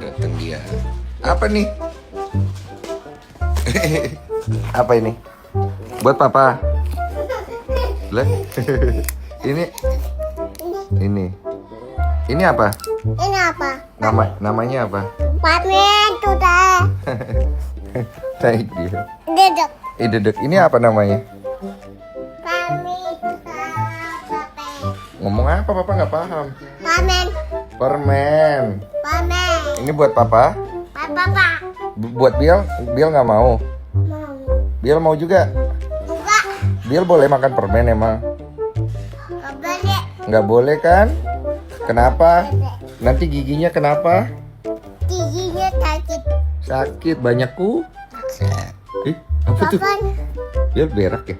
Datang dia. Apa nih? Apa ini? Buat papa. Lah. Ini. Ini apa? Ini apa? Namanya apa? Permen sudah. Naik dia. Dedek. Dedek. Ini apa namanya? Permen. Ngomong apa? Papa nggak paham. Permen. Permen. Permen. Ini buat papa? Papa. Buat Bill? Bill nggak mau. Mau. Bill mau juga. Buka. Bill boleh makan permen emang? Gak boleh. Nggak boleh kan? Kenapa? Nanti giginya kenapa? Giginya sakit. Sakit, banyak ku? Apa tuh? Kapan? Bill berak ya?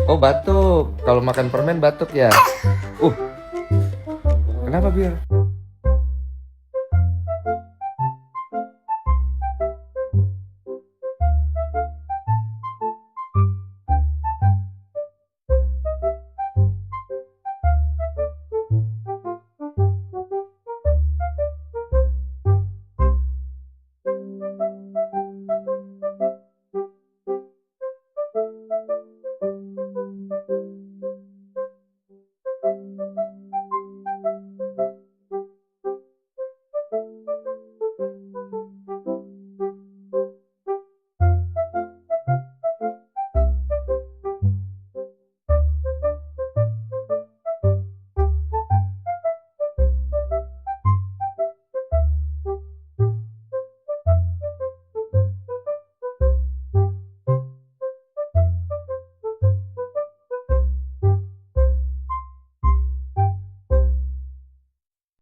Oh batuk. Kalau makan permen batuk ya? Kenapa Bill?